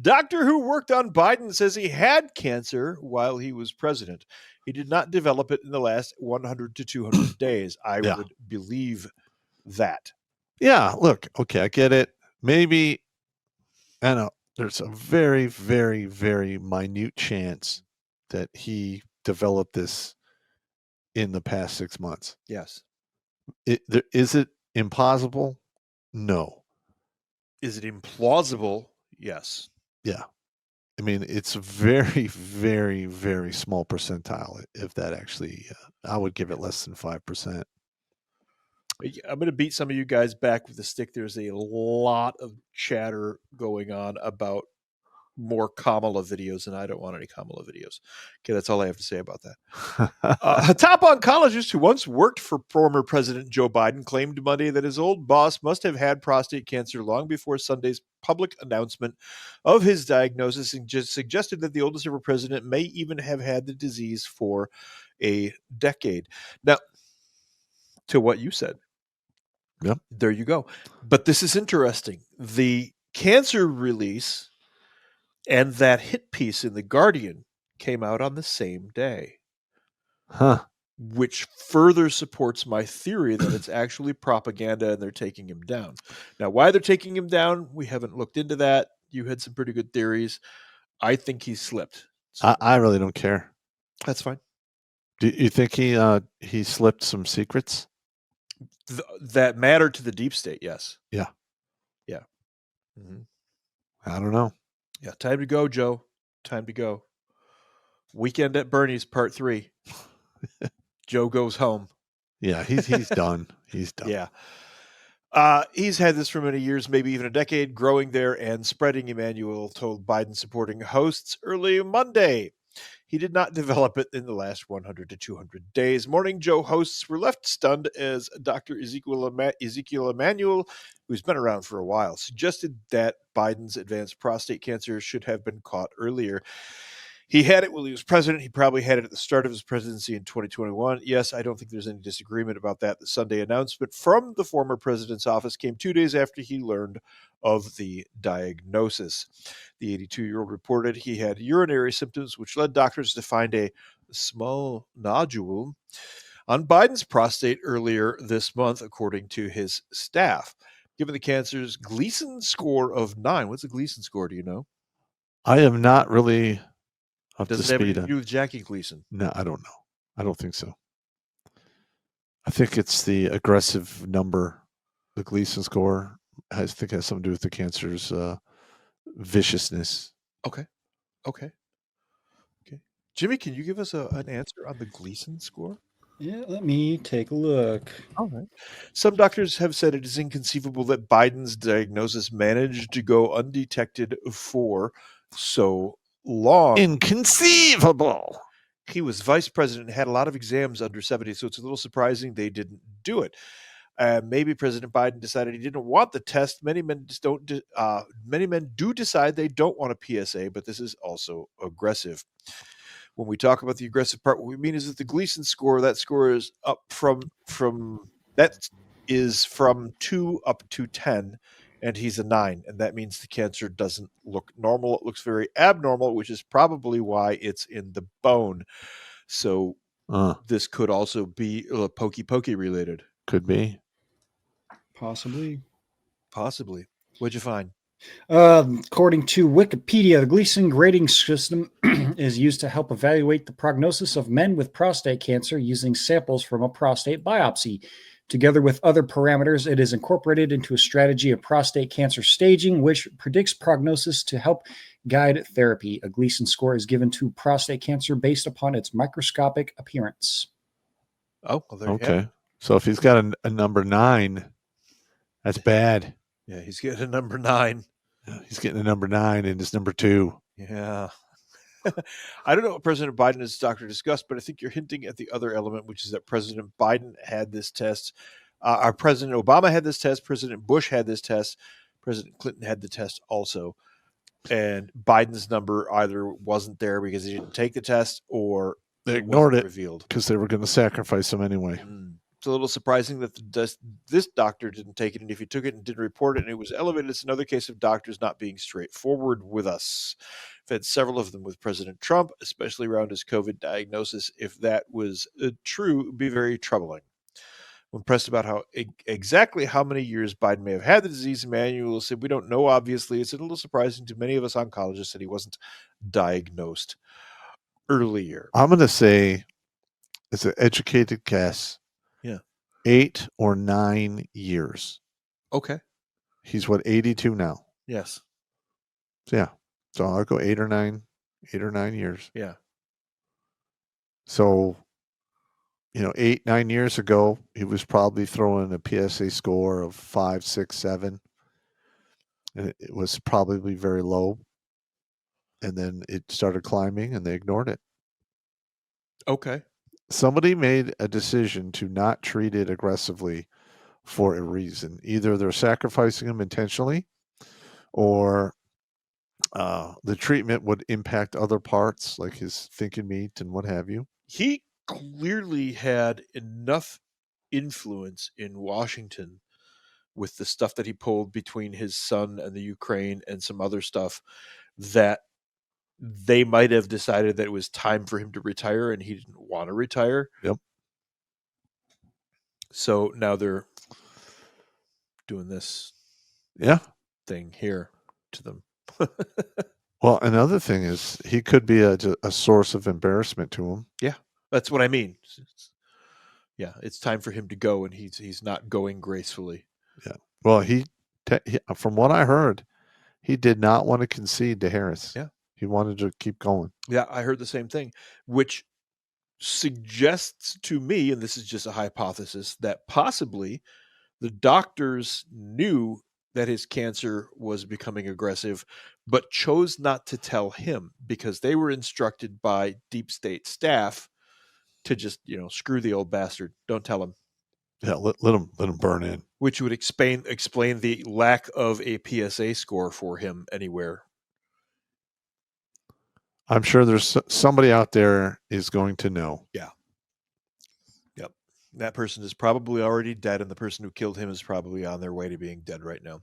Doctor who worked on Biden says he had cancer while he was president. He did not develop it in the last 100 to 200 days. I Yeah. would believe that. Yeah, look, okay, I get it. Maybe, I know there's a very, very, very minute chance that he developed this in the past 6 months. Yes. Is it impossible? No. Is it implausible? Yes. Yeah. I mean, it's very, very, very small percentile. If that actually, I would give it less than 5%. I'm going to beat some of you guys back with a stick. There's a lot of chatter going on about more Kamala videos, and I don't want any Kamala videos. Okay, that's all I have to say about that. A top oncologist who once worked for former President Joe Biden claimed Monday that his old boss must have had prostate cancer long before Sunday's public announcement of his diagnosis, and just suggested that the oldest ever president may even have had the disease for a decade. Now, to what you said, Yep. there you go. But this is interesting. The cancer release and that hit piece in The Guardian came out on the same day. Huh. Which further supports my theory that it's actually propaganda and they're taking him down. Now, why they're taking him down, we haven't looked into that. You had some pretty good theories. I think he slipped. So I really don't care. that's fine. Do you think he slipped some secrets? That matter to the deep state, yes. Yeah. Yeah. Mm-hmm. I don't know. Yeah, time to go, Joe. Time to go. Weekend at Bernie's, part 3. Joe goes home. Yeah, he's done. He's done. Yeah. He's had this for many years, maybe even a decade, growing there and spreading, Emmanuel told Biden supporting hosts early Monday. He did not develop it in the last 100 to 200 days. Morning Joe hosts were left stunned as Dr. Ezekiel Emanuel, who's been around for a while, suggested that Biden's advanced prostate cancer should have been caught earlier. He had it while he was president. He probably had it at the start of his presidency in 2021. Yes, I don't think there's any disagreement about that. The Sunday announcement from the former president's office came 2 days after he learned of the diagnosis. The 82-year-old reported he had urinary symptoms, which led doctors to find a small nodule on Biden's prostate earlier this month, according to his staff. Given the cancer's Gleason score of 9, what's a Gleason score? Do you know? I am not really up Does to it have speed anything to on. do with Jackie Gleason? No, I don't know. I don't think so. I think it's the aggressive number, the Gleason score. I think it has something to do with the cancer's viciousness. Okay. Jimmy, can you give us an answer on the Gleason score? Yeah, let me take a look. All right. Some doctors have said it is inconceivable that Biden's diagnosis managed to go undetected for so long. Inconceivable. He was vice president and had a lot of exams under 70, so it's a little surprising they didn't do it. Maybe President Biden decided he didn't want the test. Many men do decide they don't want a PSA, but this is also aggressive. When we talk about the aggressive part, what we mean is that the Gleason score, that score is up from 2 up to 10, and he's a 9, and that means the cancer doesn't look normal. It looks very abnormal, which is probably why it's in the bone. So this could also be pokey related. Could be. Possibly. What'd you find? According to Wikipedia, the Gleason grading system is used to help evaluate the prognosis of men with prostate cancer using samples from a prostate biopsy. Together with other parameters, it is incorporated into a strategy of prostate cancer staging, which predicts prognosis to help guide therapy. A Gleason score is given to prostate cancer based upon its microscopic appearance. Oh, well, there you have Okay. it. So if he's got a number 9, that's bad. Yeah, he's getting a number 9. He's getting a number 9 and it's number 2. Yeah. I don't know what President Biden and his doctor discussed, but I think you're hinting at the other element, which is that President Biden had this test. Our President Obama had this test. President Bush had this test. President Clinton had the test also. And Biden's number either wasn't there because he didn't take the test or They ignored it revealed because they were going to sacrifice him anyway. It's a little surprising that this doctor didn't take it, and if he took it and didn't report it and it was elevated, it's another case of doctors not being straightforward with us. I've had several of them with President Trump, especially around his COVID diagnosis. If that was true, it would be very troubling. When pressed about exactly how many years Biden may have had the disease, Emanuel said, "We don't know, obviously. It's a little surprising to many of us oncologists that he wasn't diagnosed earlier." I'm going to say, it's an educated guess, Yeah. 8 or 9 years. Okay. He's what, 82 now? Yes. Yeah. So I'll go 8 or 9 years. Yeah. So, 8, 9 years ago, he was probably throwing a PSA score of 5, 6, 7. And it was probably very low. And then it started climbing and they ignored it. Okay. Somebody made a decision to not treat it aggressively for a reason. Either they're sacrificing him intentionally, or the treatment would impact other parts like his thinking meat and what have you. He clearly had enough influence in Washington with the stuff that he pulled between his son and the Ukraine and some other stuff that they might have decided that it was time for him to retire, and he didn't want to retire. Yep. So now they're doing this thing here to them. Well, another thing is he could be a source of embarrassment to him. Yeah, that's what I mean. It's time for him to go, and he's not going gracefully. Yeah. Well, he from what I heard, he did not want to concede to Harris. Yeah. He wanted to keep going. Yeah, I heard the same thing, which suggests to me, and this is just a hypothesis, that possibly the doctors knew that his cancer was becoming aggressive, but chose not to tell him because they were instructed by deep state staff to just, screw the old bastard. Don't tell him. Yeah, let him burn in. Which would explain the lack of a PSA score for him anywhere. I'm sure there's somebody out there is going to know. Yeah. Yep. That person is probably already dead, and the person who killed him is probably on their way to being dead right now.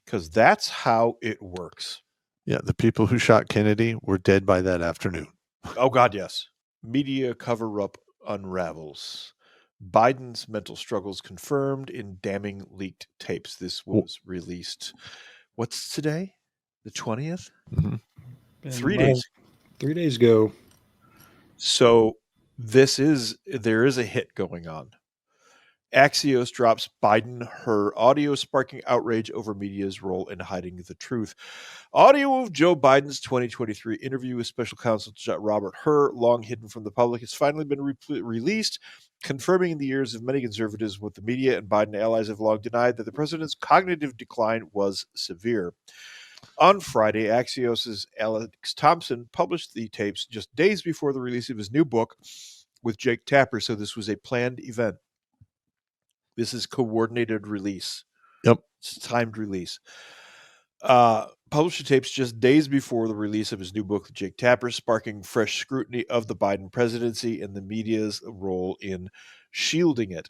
Because that's how it works. Yeah, the people who shot Kennedy were dead by that afternoon. Oh, God, yes. Media cover-up unravels. Biden's mental struggles confirmed in damning leaked tapes. This was released. What's today? The 20th? Mm-hmm. 3 days. 3 days ago. So there is a hit going on. Axios drops Biden, her audio sparking outrage over media's role in hiding the truth. Audio of Joe Biden's 2023 interview with special counsel Robert Hur, long hidden from the public, has finally been released, confirming the ears of many conservatives what the media and Biden allies have long denied, that the president's cognitive decline was severe. On Friday, Axios' Alex Thompson published the tapes just days before the release of his new book with Jake Tapper, so this was a planned event. This is coordinated release. Yep. It's timed release. Published the tapes just days before the release of his new book with Jake Tapper, sparking fresh scrutiny of the Biden presidency and the media's role in shielding it.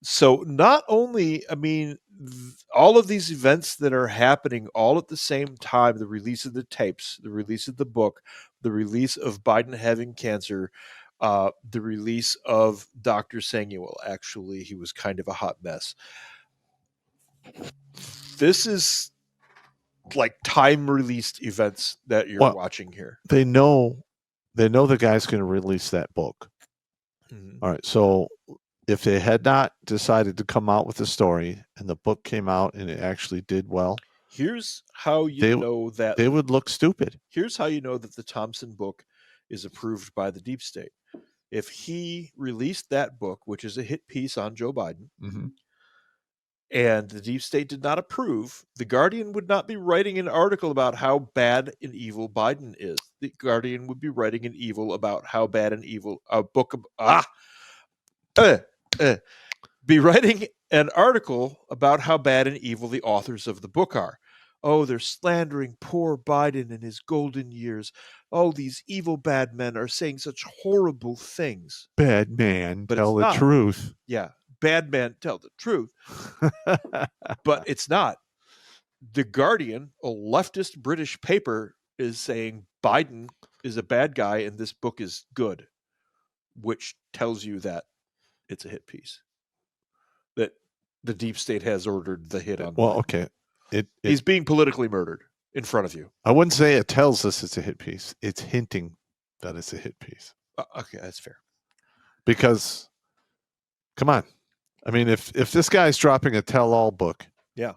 So not only, all of these events that are happening all at the same time, the release of the tapes, the release of the book, the release of Biden having cancer, the release of Dr. saying, well, actually, he was kind of a hot mess. This is like time-released events that you're watching here. They know the guy's going to release that book. Mm-hmm. All right, so if they had not decided to come out with the story and the book came out and it actually did well, here's how you know that they would look stupid. Here's how you know that the Thompson book is approved by the deep state. If he released that book, which is a hit piece on Joe Biden, mm-hmm. and the deep state did not approve, the Guardian would not be writing an article about how bad and evil Biden is. The Guardian would be writing an evil about how bad and evil be writing an article about how bad and evil the authors of the book are. Oh, they're slandering poor Biden in his golden years. Oh, these evil bad men are saying such horrible things. Bad man, but tell the truth. Yeah, bad man tell the truth. But it's not. The Guardian, a leftist British paper, is saying Biden is a bad guy and this book is good, which tells you that it's a hit piece. That the deep state has ordered the hit on Well, Biden. okay. He's being politically murdered in front of you. I wouldn't say it tells us it's a hit piece. It's hinting that it's a hit piece. Okay, that's fair. Because, come on. I mean, if this guy's dropping a tell-all book, Yeah,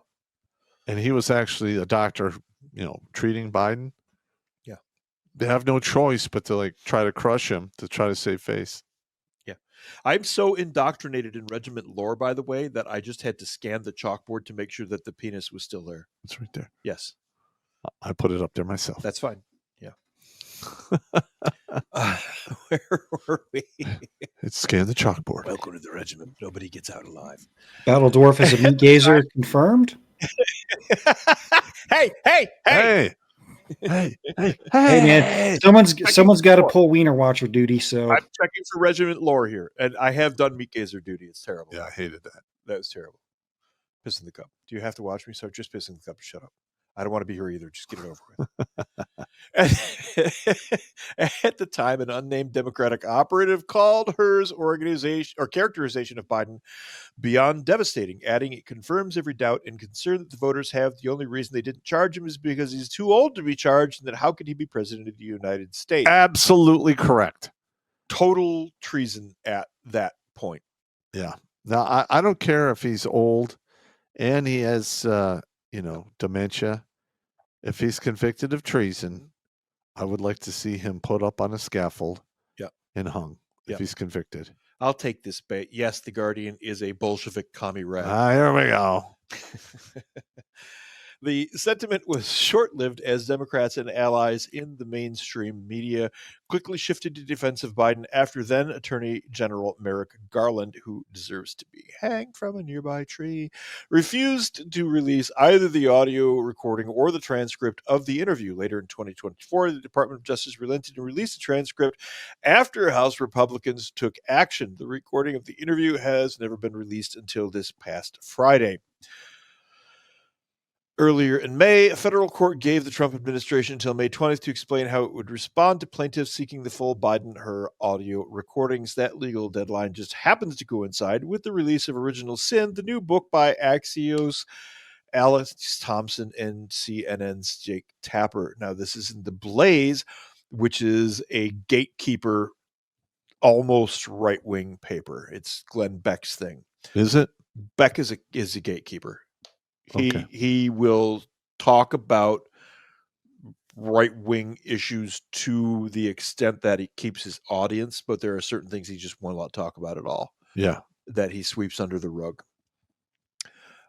and he was actually a doctor, treating Biden, yeah, they have no choice but to try to crush him to try to save face. yeah. I'm so indoctrinated in regiment lore, by the way, that I just had to scan the chalkboard to make sure that the penis was still there. It's right there. Yes, I put it up there myself. that's fine. Yeah. Where were we? It's scan the chalkboard. Welcome to the regiment. Nobody gets out alive. Battle Dwarf is a meat gazer confirmed. Hey! Hey, Hey man, someone's got to pull wiener watcher duty. So I'm checking for regiment lore here, and I have done meat gazer duty. It's terrible. Yeah, I hated that. That was terrible. Piss in the cup. Do you have to watch me? So just piss in the cup. Shut up. I don't want to be here either. Just get it over with. At the time, an unnamed Democratic operative called Her's organization or characterization of Biden beyond devastating, adding it confirms every doubt and concern that the voters have. The only reason they didn't charge him is because he's too old to be charged, and that how could he be president of the United States? Absolutely correct. Total treason at that point. Yeah. Now, I don't care if he's old and he has, dementia. If he's convicted of treason, I would like to see him put up on a scaffold and hung if he's convicted. I'll take this bait. Yes, the Guardian is a Bolshevik commie rat. Here we go. The sentiment was short-lived as Democrats and allies in the mainstream media quickly shifted to defense of Biden after then Attorney General Merrick Garland, who deserves to be hanged from a nearby tree, refused to release either the audio recording or the transcript of the interview. Later in 2024, the Department of Justice relented and released the transcript after House Republicans took action. The recording of the interview has never been released until this past Friday. Earlier in May, a federal court gave the Trump administration until May 20th to explain how it would respond to plaintiffs seeking the full Biden-Hur audio recordings. That legal deadline just happens to coincide with the release of Original Sin, the new book by Axios' Alex Thompson and CNN's Jake Tapper. Now, this is in The Blaze, which is a gatekeeper, almost right-wing paper. It's Glenn Beck's thing. Is it? Beck is a gatekeeper. Okay. He will talk about right-wing issues to the extent that he keeps his audience, but there are certain things he just won't talk about at all. Yeah. That he sweeps under the rug.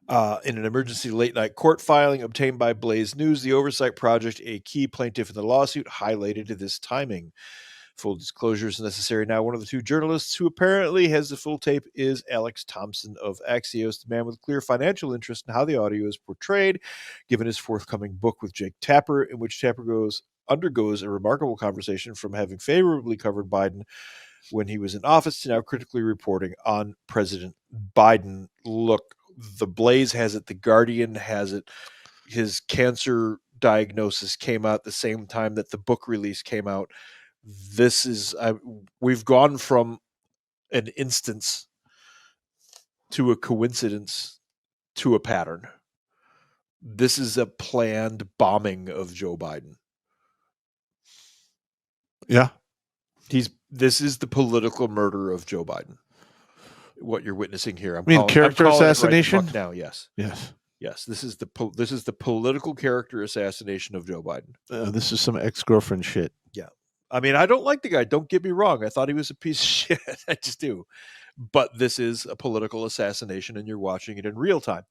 In an emergency late-night court filing obtained by Blaze News, the Oversight Project, a key plaintiff in the lawsuit, highlighted this timing. Full disclosure is necessary now. One of the two journalists who apparently has the full tape is Alex Thompson of Axios, the man with clear financial interest in how the audio is portrayed, given his forthcoming book with Jake Tapper, in which Tapper undergoes a remarkable conversation from having favorably covered Biden when he was in office to now critically reporting on President Biden. Look, The Blaze has it. The Guardian has it. His cancer diagnosis came out the same time that the book release came out. This is we've gone from an instance to a coincidence to a pattern. This is a planned bombing of Joe Biden. Yeah. This is the political murder of Joe Biden. What you're witnessing here. Character assassination? Right now, yes. Yes. This is the political character assassination of Joe Biden. This is some ex-girlfriend shit. Yeah. I mean, I don't like the guy. Don't get me wrong. I thought he was a piece of shit. I just do. But this is a political assassination, and you're watching it in real time.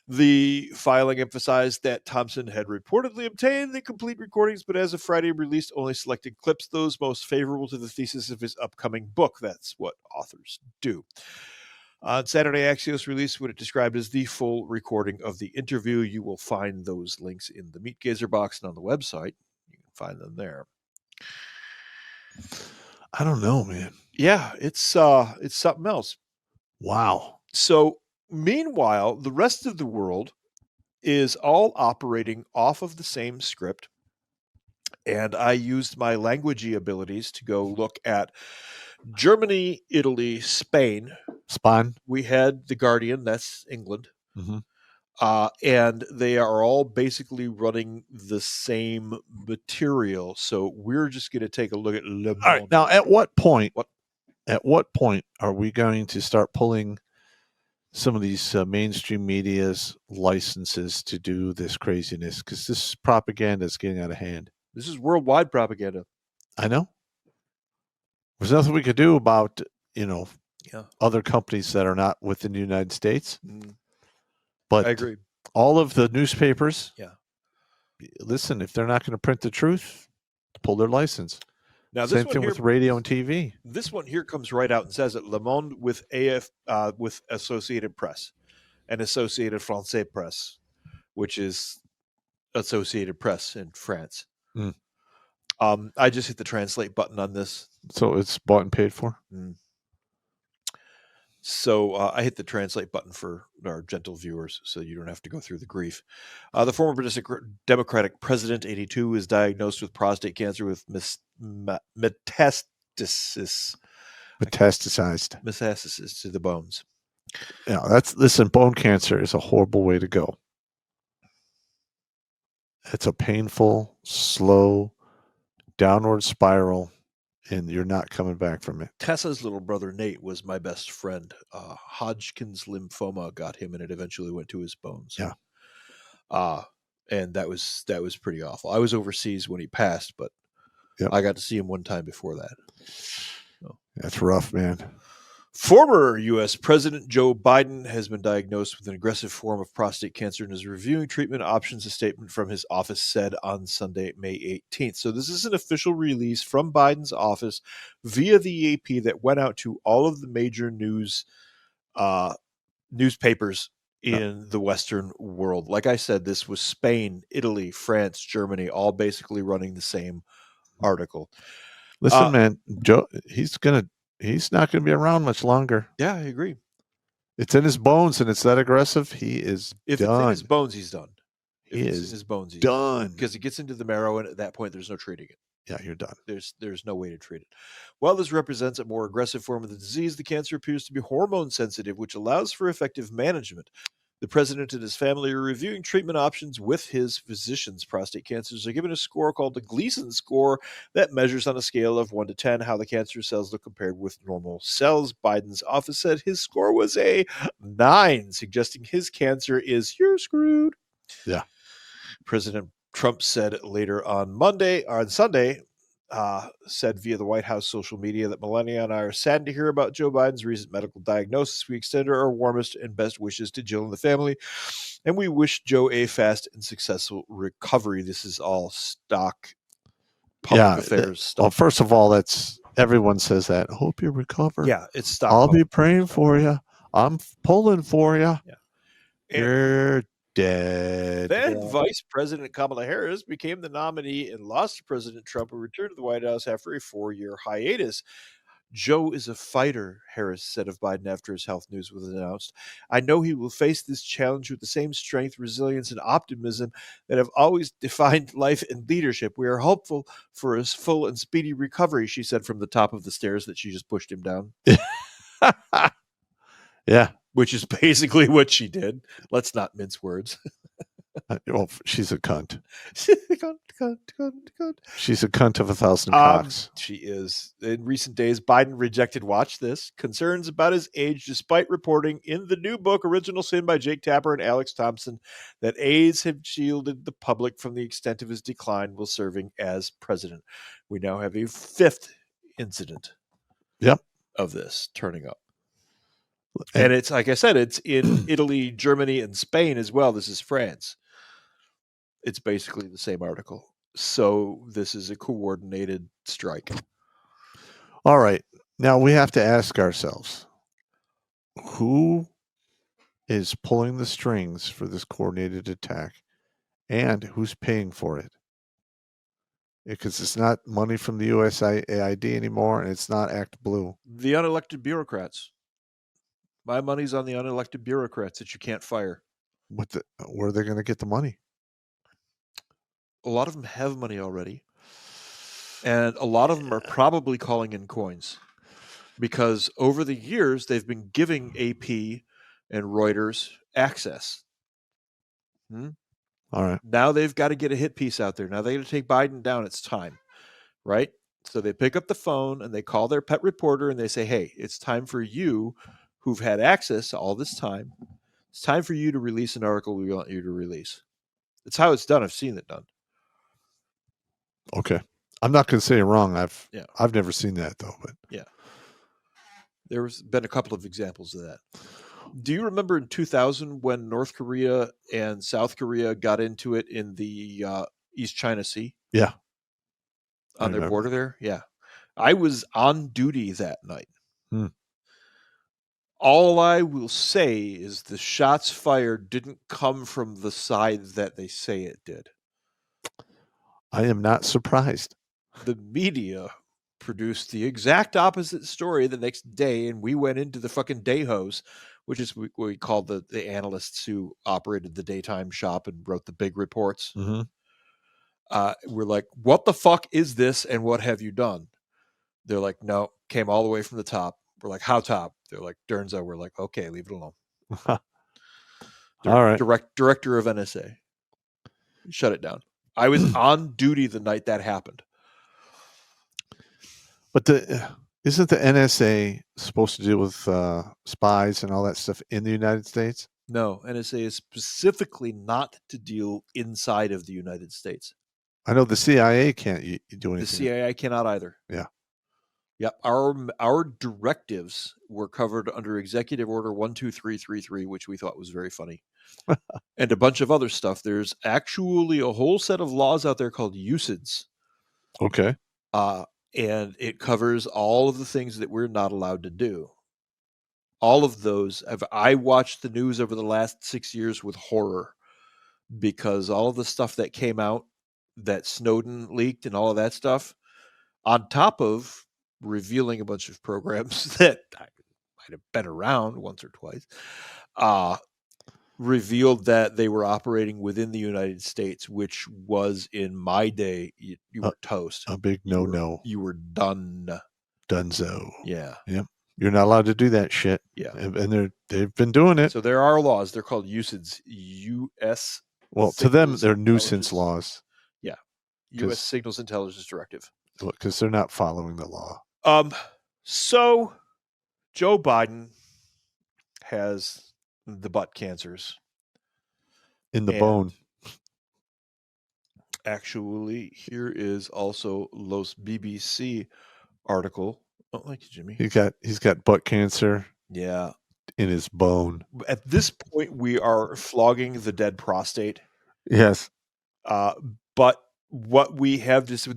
The filing emphasized that Thompson had reportedly obtained the complete recordings, but as of Friday released only selected clips, those most favorable to the thesis of his upcoming book. That's what authors do. On Saturday, Axios released what it described as the full recording of the interview. You will find those links in the Meat Gazer box and on the website. You can find them there. I don't know, man. Yeah, it's something else. Wow. So, meanwhile, the rest of the world is all operating off of the same script. And I used my languagey abilities to go look at Germany, Italy, Spain. Spawn. We had The Guardian, that's England. Mm-hmm. And they are all basically running the same material. So we're just going to take a look at Le Monde. All right. Now, at what point? What? At what point are we going to start pulling some of these mainstream media's licenses to do this craziness? Because this propaganda is getting out of hand. This is worldwide propaganda. I know. There's nothing we could do about, Yeah. other companies that are not within the United States. Mm, But I agree. all of the newspapers, Yeah. listen, if they're not going to print the truth, pull their license. Now, Same thing with radio and TV. This one here comes right out and says it: Le Monde with with Associated Press and Associated Francais Press, which is Associated Press in France. Mm. I just hit the translate button on this. So it's bought and paid for? Mm. So I hit the translate button for our gentle viewers so you don't have to go through the grief. The former Democratic president, 82, is diagnosed with prostate cancer with metastasis to the bones. Yeah, listen, bone cancer is a horrible way to go. It's a painful, slow, downward spiral, and you're not coming back from it. Tessa's little brother Nate was my best friend. Hodgkin's lymphoma got him, and it eventually went to his bones. Yeah. And that was pretty awful. I was overseas when he passed, but Yep. I got to see him one time before that. So. That's rough, man. Former U.S. President Joe Biden has been diagnosed with an aggressive form of prostate cancer and is reviewing treatment options, a statement from his office said on Sunday, May 18th. So this is an official release from Biden's office via the AP that went out to all of the major newspapers in the Western world. Like I said, this was Spain, Italy, France, Germany, all basically running the same article. Listen, man, Joe, he's not going to be around much longer. Yeah, I agree. It's in his bones, and it's that aggressive. He is If done. it's in his bones, he's done. If He it's is in his bones, he's done. because it gets into the marrow, and at that point, there's no treating it. Yeah, you're done. There's no way to treat it. While this represents a more aggressive form of the disease, the cancer appears to be hormone sensitive, which allows for effective management. The president and his family are reviewing treatment options with his physicians. Prostate cancers are given a score called the Gleason score that measures on a scale of 1 to 10 how the cancer cells look compared with normal cells. Biden's office said his score was a 9, suggesting his cancer is "you're screwed." Yeah. President Trump said later on Sunday, said via the White House social media that Melania and I are saddened to hear about Joe Biden's recent medical diagnosis. We extend our warmest and best wishes to Jill and the family, and we wish Joe a fast and successful recovery. This is all stock public affairs stuff. Well, first of all, everyone says that. I hope you recover. Yeah, it's stock. I'll be praying for you. I'm pulling for you. Yeah. You're dead. Then Vice President Kamala Harris became the nominee and lost to President Trump, who returned to the White House after a 4-year hiatus. Joe is a fighter, Harris said of Biden after his health news was announced. I know he will face this challenge with the same strength, resilience, and optimism that have always defined life and leadership. We are hopeful for his full and speedy recovery, she said from the top of the stairs that she just pushed him down. Yeah. Which is basically what she did. Let's not mince words. Well, she's a cunt. cunt. She's a cunt of 1,000 cocks. She is. In recent days, Biden rejected, watch this, concerns about his age, despite reporting in the new book, Original Sin by Jake Tapper and Alex Thompson, that aides have shielded the public from the extent of his decline while serving as president. We now have a 5th incident of this turning up. And it's, like I said, it's in Italy, Germany, and Spain as well. This is France. It's basically the same article. So this is a coordinated strike. All right. Now we have to ask ourselves, who is pulling the strings for this coordinated attack and who's paying for it? Because it's not money from the USAID anymore, and it's not Act Blue. The unelected bureaucrats. My money's on the unelected bureaucrats that you can't fire. Where are they going to get the money? A lot of them have money already. And a lot of them are probably calling in coins. Because over the years, they've been giving AP and Reuters access. All right. Now they've got to get a hit piece out there. Now they got to take Biden down. It's time, right? So they pick up the phone and they call their pet reporter and they say, hey, it's time for you who've had access all this time. It's time for you to release an article we want you to release. It's how it's done. I've seen it done. Okay. I'm not going to say you're wrong. I've never seen that, though. But yeah. There's been a couple of examples of that. Do you remember in 2000 when North Korea and South Korea got into it in the East China Sea? Yeah. On their border there? Yeah. I was on duty that night. All I will say is the shots fired didn't come from the side that they say it did. I am not surprised. The media produced the exact opposite story the next day, and we went into the fucking day-hos, which is what we called the analysts who operated the daytime shop and wrote the big reports. Mm-hmm. We're like, what the fuck is this, and what have you done? They're like, no, came all the way from the top. We're like, how top? They're like, Dernza. We're like, okay, leave it alone. All right. Director of NSA. Shut it down. I was on duty the night that happened. But isn't the NSA supposed to deal with spies and all that stuff in the United States? No, NSA is specifically not to deal inside of the United States. I know the CIA can't do anything. The CIA cannot either. Yeah. Yep. Our directives were covered under Executive Order 12333, which we thought was very funny. And a bunch of other stuff. There's actually a whole set of laws out there called USIDs. Okay. And it covers all of the things that we're not allowed to do. All of those. I watched the news over the last 6 years with horror because all of the stuff that came out that Snowden leaked and all of that stuff, on top of revealing a bunch of programs that I might have been around once or twice, revealed that they were operating within the United States, which was, in my day, you were toast. A big no-no. You were done. Dunzo. Yeah. Yep. You're not allowed to do that shit. Yeah. And they've been doing it. So there are laws. They're called USIDs. U.S. Well, to them, they're nuisance laws. Yeah. U.S. Signals Intelligence Directive. Because they're not following the law. So Joe Biden has the butt cancers. In the bone. Actually, here is also Los BBC article. Oh, thank you, Jimmy. He's got butt cancer. Yeah. In his bone. At this point, we are flogging the dead prostate. Yes. But what we have this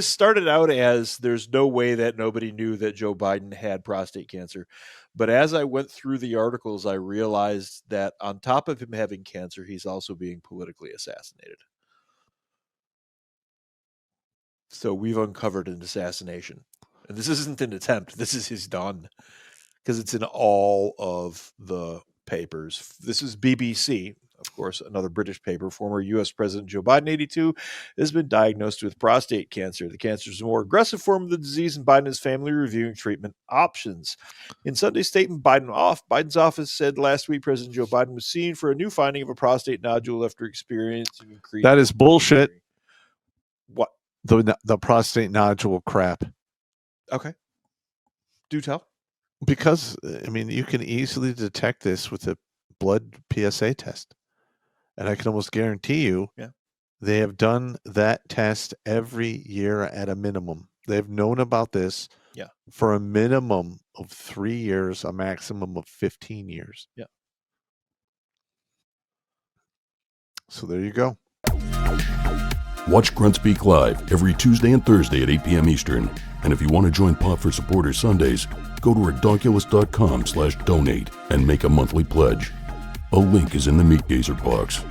started out as there's no way that nobody knew that Joe Biden had prostate cancer. But as I went through the articles, I realized that on top of him having cancer, he's also being politically assassinated. So we've uncovered an assassination. And this isn't an attempt. This is his done. Because it's in all of the papers. This is BBC. Of course, another British paper. Former U.S. President Joe Biden, 82, has been diagnosed with prostate cancer. The cancer is a more aggressive form of the disease, and Biden and his family are reviewing treatment options. In Sunday's statement, Biden's office said last week President Joe Biden was seen for a new finding of a prostate nodule after experiencing increased. That is bullshit. What? The prostate nodule crap. Okay. Do tell. Because, I mean, you can easily detect this with a blood PSA test. And I can almost guarantee you they have done that test every year at a minimum. They've known about this for a minimum of 3 years, a maximum of 15 years. Yeah. So there you go. Watch Grunt Speak Live every Tuesday and Thursday at 8 p.m. Eastern. And if you want to join Pop for Supporters Sundays, go to redonkulous.com/donate and make a monthly pledge. A link is in the Meat Gazer box.